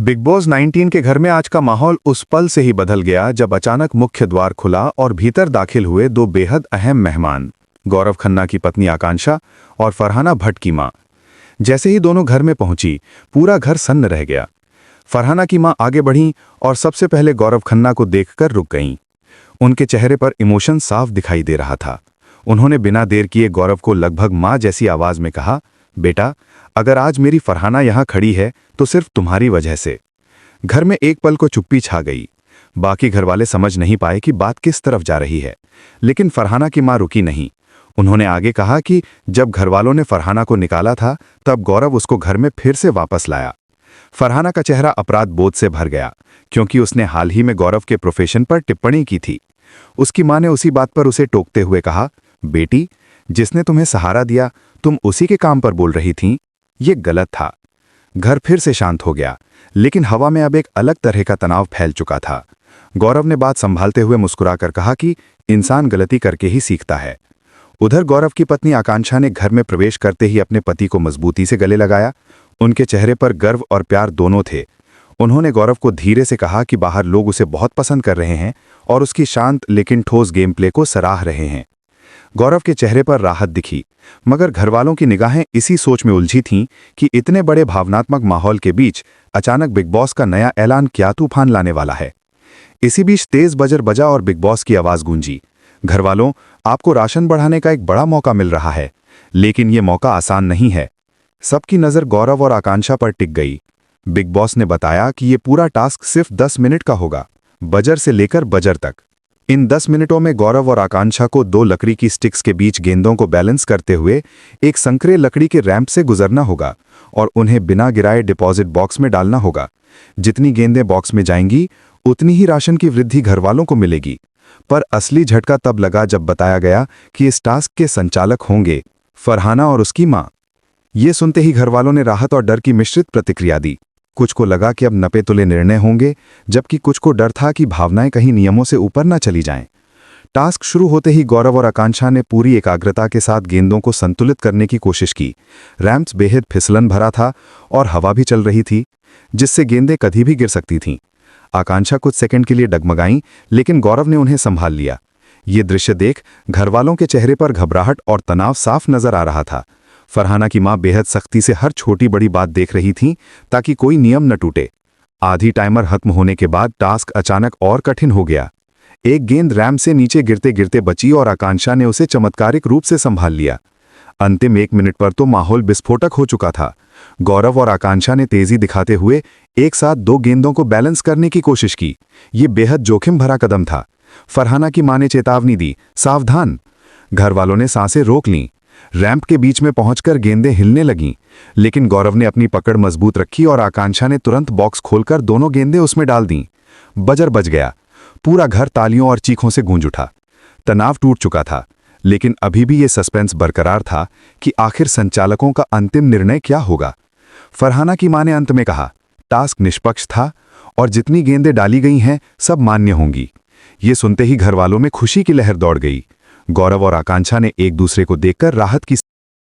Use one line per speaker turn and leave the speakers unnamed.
Big boss 19 के घर में आज का माहौल उस पल से ही बदल गया जब अचानक मुख्य द्वार खुला और भीतर दाखिल हुए दो बेहद अहम मेहमान, गौरव खन्ना की पत्नी आकांक्षा और फरहाना भट्ट की मां। जैसे ही दोनों घर में पहुंची, पूरा घर सन्न रह गया। फरहाना की मां आगे बढ़ीं और सबसे पहले गौरव खन्ना को देखकर रुक गईं। उनके चेहरे पर इमोशन साफ दिखाई दे रहा था। उन्होंने बिना देर किए गौरव को लगभग मां जैसी आवाज में कहा, बेटा, अगर आज मेरी फरहाना यहां खड़ी है तो सिर्फ तुम्हारी वजह से। घर में एक पल को चुप्पी छा गई। बाकी घरवाले समझ नहीं पाए कि बात किस तरफ जा रही है, लेकिन फरहाना की मां रुकी नहीं। उन्होंने आगे कहा कि जब घरवालों ने फरहाना को निकाला था तब गौरव उसको घर में फिर से वापस लाया। फरहाना का चेहरा अपराध बोध से भर गया, क्योंकि उसने हाल ही में गौरव के प्रोफेशन पर टिप्पणी की थी। उसकी मां ने उसी बात पर उसे टोकते हुए कहा, बेटी, जिसने तुम्हें सहारा दिया तुम उसी के काम पर बोल रही थीं। ये गलत था। घर फिर से शांत हो गया, लेकिन हवा में अब एक अलग तरह का तनाव फैल चुका था। गौरव ने बात संभालते हुए मुस्कुराकर कहा कि इंसान गलती करके ही सीखता है। उधर गौरव की पत्नी आकांक्षा ने घर में प्रवेश करते ही अपने पति को मजबूती से गले लगाया। उनके चेहरे पर गर्व और प्यार दोनों थे। उन्होंने गौरव को धीरे से कहा कि बाहर लोग उसे बहुत पसंद कर रहे हैं और उसकी शांत लेकिन ठोस गेम प्ले को सराह रहे हैं। गौरव के चेहरे पर राहत दिखी, मगर घरवालों की निगाहें इसी सोच में उलझी थीं कि इतने बड़े भावनात्मक माहौल के बीच अचानक बिग बॉस का नया ऐलान क्या तूफान लाने वाला है। इसी बीच तेज बजर बजा और बिग बॉस की आवाज गूंजी, घरवालों, आपको राशन बढ़ाने का एक बड़ा मौका मिल रहा है, लेकिन यह मौका आसान नहीं है। सबकी नजर गौरव और आकांक्षा पर टिक गई। बिग बॉस ने बताया कि यह पूरा टास्क सिर्फ 10 मिनट का होगा, बजर से लेकर बजर तक। इन 10 मिनटों में गौरव और आकांक्षा को 2 लकड़ी की स्टिक्स के बीच गेंदों को बैलेंस करते हुए एक संकरे लकड़ी के रैंप से गुजरना होगा और उन्हें बिना गिराए डिपॉजिट बॉक्स में डालना होगा। जितनी गेंदें बॉक्स में जाएंगी, उतनी ही राशन की वृद्धि घरवालों को मिलेगी। पर असली झटका तब लगा जब बताया गया कि इस टास्क के संचालक होंगे फरहाना और उसकी मां। ये सुनते ही घरवालों ने राहत और डर की मिश्रित प्रतिक्रिया दी। कुछ को लगा कि अब नपे तुले निर्णय होंगे, जबकि कुछ को डर था कि भावनाएं कहीं नियमों से ऊपर न चली जाएं। टास्क शुरू होते ही गौरव और आकांक्षा ने पूरी एकाग्रता के साथ गेंदों को संतुलित करने की कोशिश की। रैंप्स बेहद फिसलन भरा था और हवा भी चल रही थी, जिससे गेंदें कभी भी गिर सकती थीं। आकांक्षा कुछ सेकंड के लिए डगमगाईं, लेकिन गौरव ने उन्हें संभाल लिया। ये दृश्य देख घरवालों के चेहरे पर घबराहट और तनाव साफ नजर आ रहा था। फरहाना की मां बेहद सख्ती से हर छोटी बड़ी बात देख रही थीं ताकि कोई नियम न टूटे। आधी टाइमर खत्म होने के बाद टास्क अचानक और कठिन हो गया। एक गेंद रैंप से नीचे गिरते गिरते बची और आकांक्षा ने उसे चमत्कारिक रूप से संभाल लिया। अंतिम 1 मिनट पर तो माहौल विस्फोटक हो चुका था। गौरव और आकांक्षा ने तेजी दिखाते हुए एक साथ 2 गेंदों को बैलेंस करने की कोशिश की। ये बेहद जोखिम भरा कदम था। फरहाना की मां ने चेतावनी दी, सावधान। घरवालों ने सांसें रोक लीं। रैंप के बीच में पहुंचकर गेंदें हिलने लगीं, लेकिन गौरव ने अपनी पकड़ मजबूत रखी और आकांक्षा ने तुरंत बॉक्स खोलकर दोनों गेंदें उसमें डाल दीं। बजर बज गया। पूरा घर तालियों और चीखों से गूंज उठा। तनाव टूट चुका था, लेकिन अभी भी ये सस्पेंस बरकरार था कि आखिर संचालकों का अंतिम निर्णय क्या होगा। फरहाना की मां ने अंत में कहा, टास्क निष्पक्ष था और जितनी गेंदें डाली गई हैं सब मान्य होंगी। ये सुनते ही घरवालों में खुशी की लहर दौड़ गई। गौरव और आकांक्षा ने एक दूसरे को देखकर राहत की